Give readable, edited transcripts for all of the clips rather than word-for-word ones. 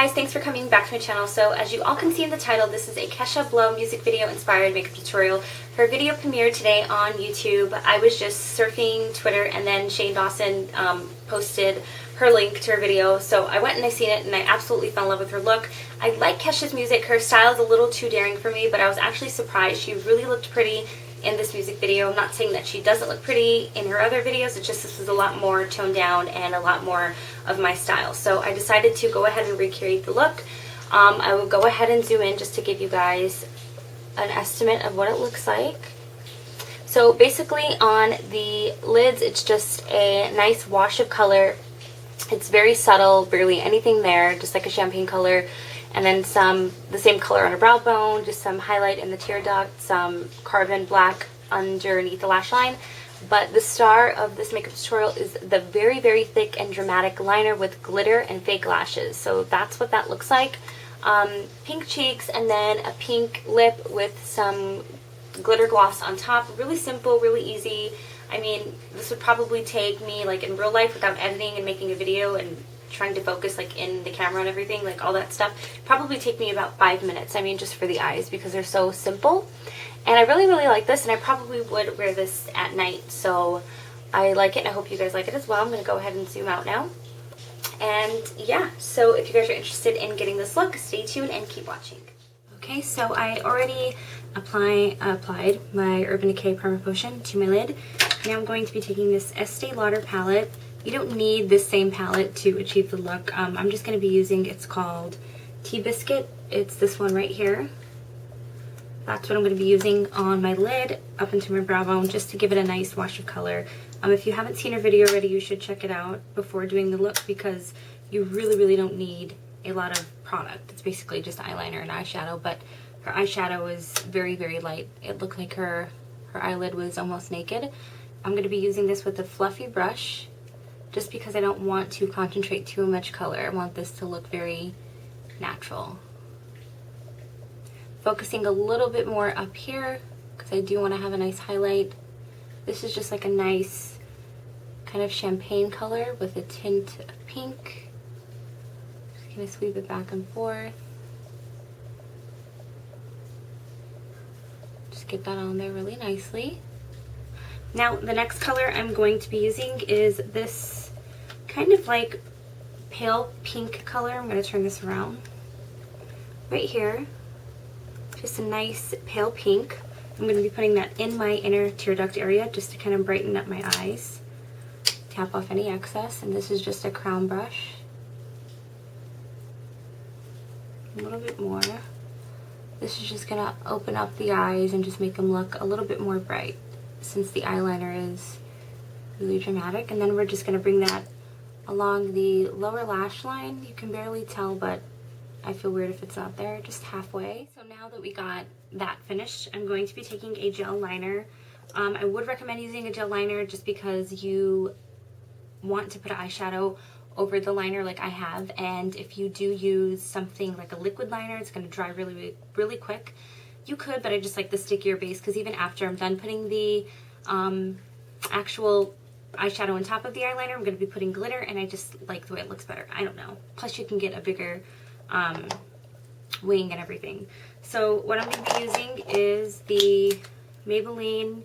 guys, thanks for coming back to my channel. So as you all can see in the title, this is a Kesha Blow music video inspired makeup tutorial. Her video premiered today on YouTube. I was just surfing Twitter and then Shane Dawson posted her link to her video. So I went and I seen it and I absolutely fell in love with her look. I like Kesha's music. Her style is a little too daring for me, but I was actually surprised. She really looked pretty in this music video. I'm not saying that she doesn't look pretty in her other videos, it's just this is a lot more toned down and a lot more of my style. So I decided to go ahead and recreate the look. I will go ahead and zoom in just to give you guys an estimate of what it looks like. So basically on the lids, it's just a nice wash of color. It's very subtle, barely anything there, just like a champagne color. And then the same color on her brow bone, just some highlight in the tear duct, some carbon black underneath the lash line. But the star of this makeup tutorial is the very, very thick and dramatic liner with glitter and fake lashes. So that's what that looks like. Pink cheeks and then a pink lip with some glitter gloss on top. Really simple, really easy. I mean, this would probably take me, like in real life without editing and making a video and trying to focus like in the camera and everything, like all that stuff, probably take me about 5 minutes. I mean, just for the eyes, because they're so simple. And I really, really like this, and I probably would wear this at night. So I like it, and I hope you guys like it as well. I'm going to go ahead and zoom out now. And yeah, so if you guys are interested in getting this look, stay tuned and keep watching. Okay, so I already applied my Urban Decay Primer Potion to my lid. Now I'm going to be taking this Estee Lauder palette. You don't need this same palette to achieve the look. I'm just going to be using, it's called Tea Biscuit. It's this one right here. That's what I'm going to be using on my lid up into my brow bone, just to give it a nice wash of color. If you haven't seen her video already, you should check it out before doing the look, because you really, really don't need a lot of product. It's basically just eyeliner and eyeshadow, but her eyeshadow is very, very light. It looked like her eyelid was almost naked. I'm going to be using this with a fluffy brush, just because I don't want to concentrate too much color. I want this to look very natural. Focusing a little bit more up here, because I do want to have a nice highlight. This is just like a nice kind of champagne color with a tint of pink. Just gonna sweep it back and forth. Just get that on there really nicely. Now the next color I'm going to be using is this kind of like pale pink color. I'm going to turn this around. Right here, just a nice pale pink. I'm going to be putting that in my inner tear duct area just to kind of brighten up my eyes. Tap off any excess, and this is just a crown brush. A little bit more. This is just going to open up the eyes and just make them look a little bit more bright, since the eyeliner is really dramatic. And then we're just going to bring that along the lower lash line. You can barely tell, but I feel weird if it's not there, just halfway. So now that we got that finished, I'm going to be taking a gel liner. I would recommend using a gel liner just because you want to put an eyeshadow over the liner like I have, and if you do use something like a liquid liner, it's going to dry really, really, really quick. You could, but I just like the stickier base, because even after I'm done putting the actual eyeshadow on top of the eyeliner, I'm going to be putting glitter, and I just like the way it looks better. I don't know. Plus you can get a bigger wing and everything. So what I'm going to be using is the Maybelline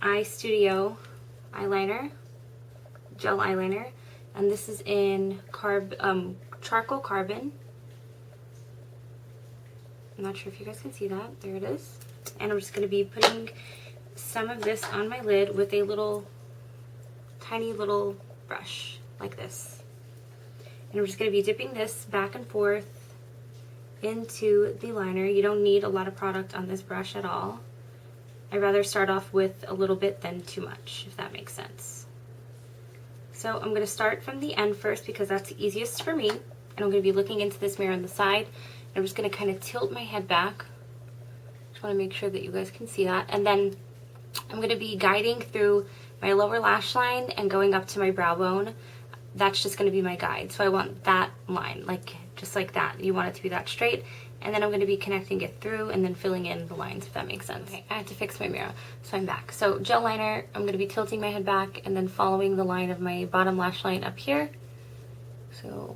Eye Studio eyeliner, gel eyeliner, and this is in charcoal carbon. I'm not sure if you guys can see that. There it is. And I'm just going to be putting some of this on my lid with a little, tiny little brush like this. And I'm just going to be dipping this back and forth into the liner. You don't need a lot of product on this brush at all. I'd rather start off with a little bit than too much, if that makes sense. So I'm going to start from the end first, because that's the easiest for me. And I'm going to be looking into this mirror on the side. I'm just going to kind of tilt my head back. Just want to make sure that you guys can see that. And then I'm going to be guiding through my lower lash line and going up to my brow bone. That's just going to be my guide. So I want that line, like just like that. You want it to be that straight. And then I'm going to be connecting it through and then filling in the lines, if that makes sense. Okay, I had to fix my mirror, so I'm back. So gel liner, I'm going to be tilting my head back and then following the line of my bottom lash line up here. So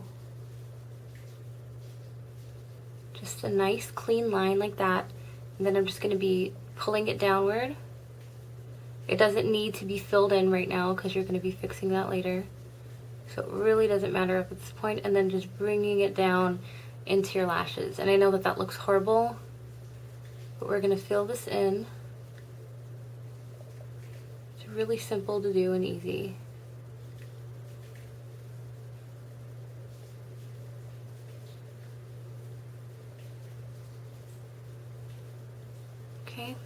Just a nice clean line like that. And then I'm just gonna be pulling it downward. It doesn't need to be filled in right now because you're gonna be fixing that later. So it really doesn't matter at this point. And then just bringing it down into your lashes. And I know that that looks horrible, but we're gonna fill this in. It's really simple to do and easy. Okay,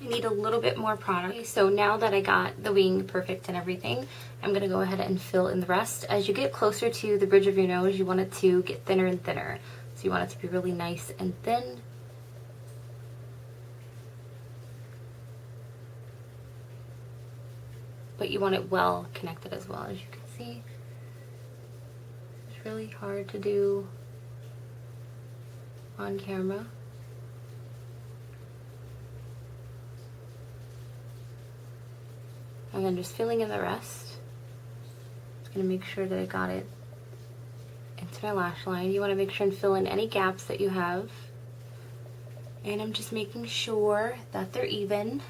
I need a little bit more product. So now that I got the wing perfect and everything, I'm gonna go ahead and fill in the rest. As you get closer to the bridge of your nose, you want it to get thinner and thinner. So you want it to be really nice and thin. But you want it well connected as well, as you can see. It's really hard to do on camera. And then just filling in the rest. Just gonna make sure that I got it into my lash line. You wanna make sure and fill in any gaps that you have. And I'm just making sure that they're even.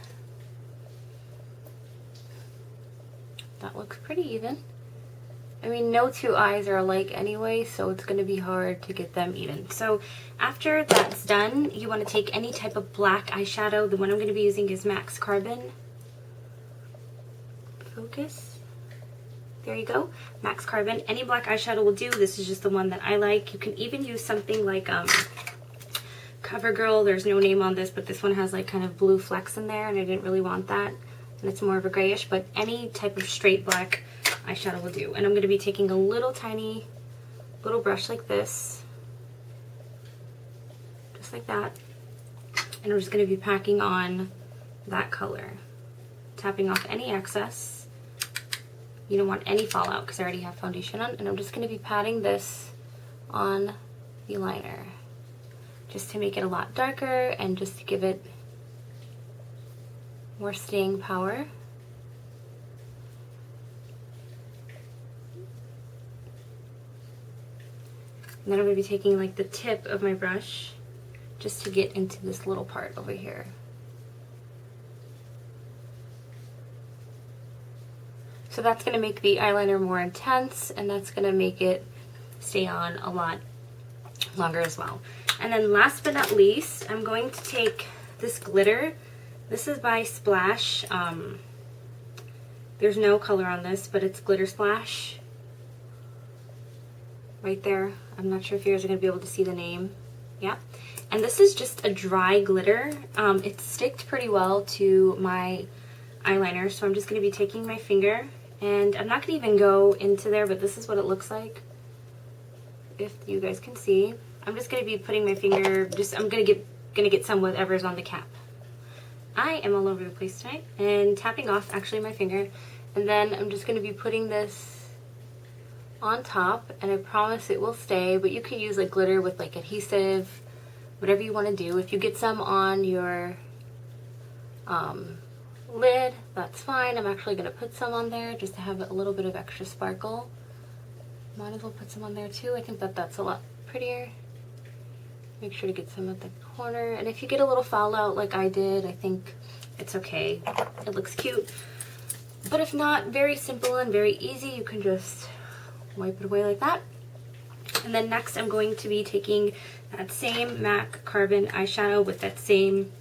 That looks pretty even. I mean, no two eyes are alike anyway, so it's gonna be hard to get them even. So after that's done, you wanna take any type of black eyeshadow. The one I'm gonna be using is MAC Carbon. Focus. There you go. MAC Carbon. Any black eyeshadow will do. This is just the one that I like. You can even use something like CoverGirl. There's no name on this, but this one has like kind of blue flecks in there, and I didn't really want that. And it's more of a grayish, but any type of straight black eyeshadow will do. And I'm going to be taking a little tiny little brush like this, just like that, and I'm just going to be packing on that color, tapping off any excess. You don't want any fallout because I already have foundation on, and I'm just going to be patting this on the liner just to make it a lot darker and just to give it more staying power. And then I'm going to be taking like the tip of my brush just to get into this little part over here. So that's going to make the eyeliner more intense, and that's going to make it stay on a lot longer as well. And then last but not least, I'm going to take this glitter. This is by Splash. There's no color on this, but it's Glitter Splash. Right there. I'm not sure if you guys are going to be able to see the name. Yeah. And this is just a dry glitter. It sticked pretty well to my eyeliner, so I'm just going to be taking my finger, and I'm not going to even go into there, but this is what it looks like, if you guys can see. I'm just going to be putting my finger, I'm going to get some whatever's on the cap. I am all over the place tonight, and tapping off actually my finger, and then I'm just going to be putting this on top, and I promise it will stay, but you could use like glitter with like adhesive, whatever you want to do. If you get some on your lid, that's fine. I'm actually going to put some on there just to have a little bit of extra sparkle. Might as well put some on there too. I think that that's a lot prettier. Make sure to get some at the corner, and if you get a little fallout like I did, I think it's okay. It looks cute. But if not, very simple and very easy. You can just wipe it away like that. And then next I'm going to be taking that same MAC Carbon eyeshadow with that same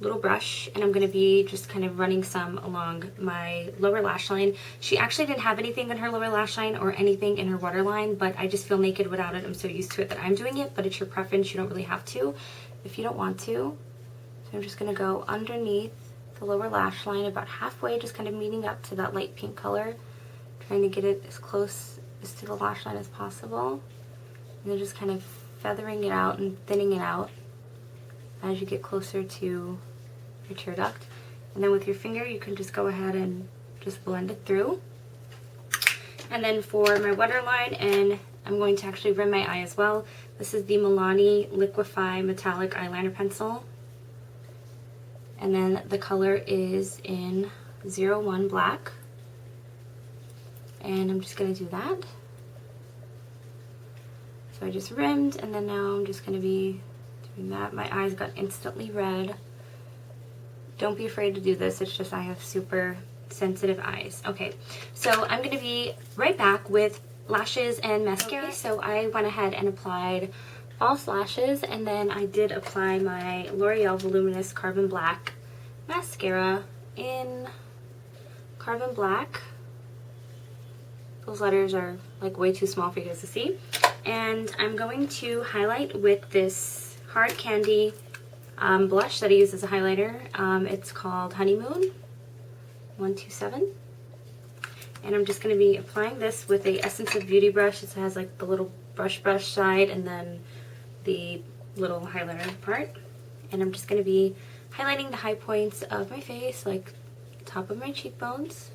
little brush, and I'm going to be just kind of running some along my lower lash line. She actually didn't have anything in her lower lash line or anything in her waterline, but I just feel naked without it. I'm so used to it that I'm doing it, but it's your preference. You don't really have to if you don't want to. So I'm just going to go underneath the lower lash line about halfway, just kind of meeting up to that light pink color, trying to get it as close as to the lash line as possible, and then just kind of feathering it out and thinning it out as you get closer to your tear duct. And then with your finger you can just go ahead and just blend it through. And then for my waterline, and I'm going to actually rim my eye as well, this is the Milani Liquify Metallic Eyeliner Pencil, and then the color is in 01 Black, and I'm just going to do that. So So I just rimmed, and then now I'm just going to be doing that. My eyes got instantly red. Don't be afraid to do this. It's just I have super sensitive eyes. Okay, so I'm going to be right back with lashes and mascara. Okay, so I went ahead and applied false lashes, and then I did apply my L'Oreal Voluminous Carbon Black mascara in Carbon Black. Those letters are like way too small for you guys to see. And I'm going to highlight with this Hard Candy blush that I use as a highlighter. It's called Honeymoon 127. And I'm just going to be applying this with a Essence of Beauty brush. It has like the little brush side and then the little highlighter part. And I'm just going to be highlighting the high points of my face, like the top of my cheekbones,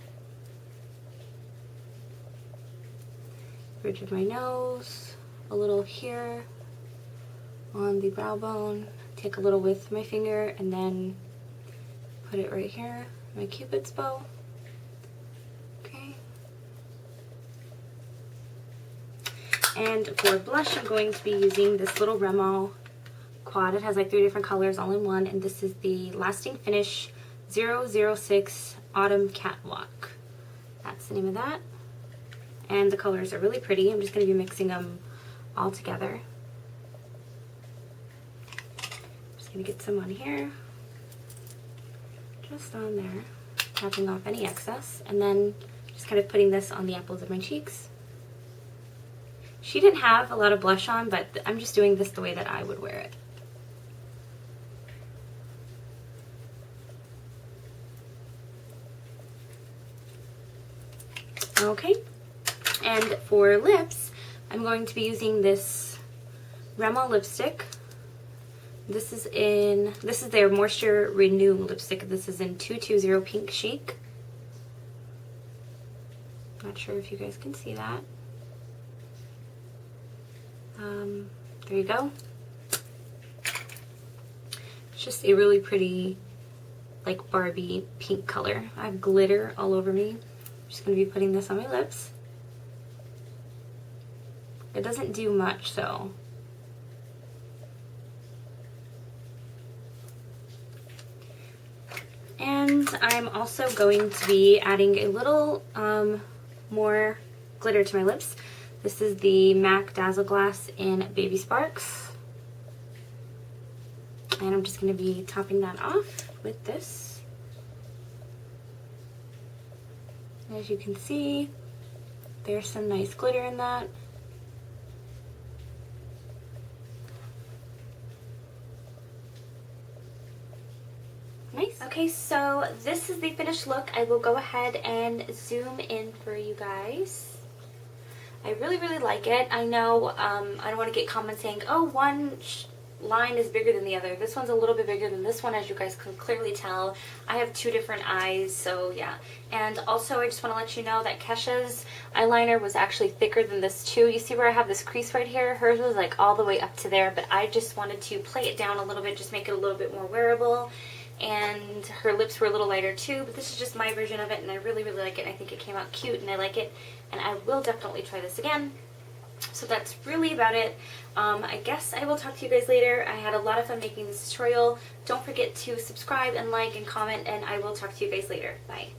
bridge of my nose, a little here on the brow bone. Take a little with my finger and then put it right here, my Cupid's bow. Okay. And for blush, I'm going to be using this little Rimmel quad. It has like 3 different colors all in one, and this is the Lasting Finish 006 Autumn Catwalk. That's the name of that. And the colors are really pretty. I'm just going to be mixing them all together. Just going to get some on here, just on there, tapping off any excess, and then just kind of putting this on the apples of my cheeks. She didn't have a lot of blush on, but I'm just doing this the way that I would wear it. Okay. And for lips, I'm going to be using this Rimmel lipstick. This is their Moisture Renew lipstick. This is in 220 Pink Chic. Not sure if you guys can see that. There you go. It's just a really pretty, like Barbie pink color. I have glitter all over me. I'm just going to be putting this on my lips. It doesn't do much, so. And I'm also going to be adding a little more glitter to my lips. This is the MAC Dazzle Glass in Baby Sparks. And I'm just going to be topping that off with this. As you can see, there's some nice glitter in that. Nice. Okay, so this is the finished look. I will go ahead and zoom in for you guys. I really, really like it. I know I don't want to get comments saying, oh, one line is bigger than the other. This one's a little bit bigger than this one, as you guys can clearly tell. I have 2 different eyes, so yeah. And also, I just want to let you know that Kesha's eyeliner was actually thicker than this too. You see where I have this crease right here? Hers was like all the way up to there, but I just wanted to play it down a little bit, just make it a little bit more wearable. And her lips were a little lighter too, but this is just my version of it, and I really, really like it. I think it came out cute, and I like it, and I will definitely try this again. So that's really about it. I guess I will talk to you guys later. I had a lot of fun making this tutorial. Don't forget to subscribe and like and comment, and I will talk to you guys later. Bye.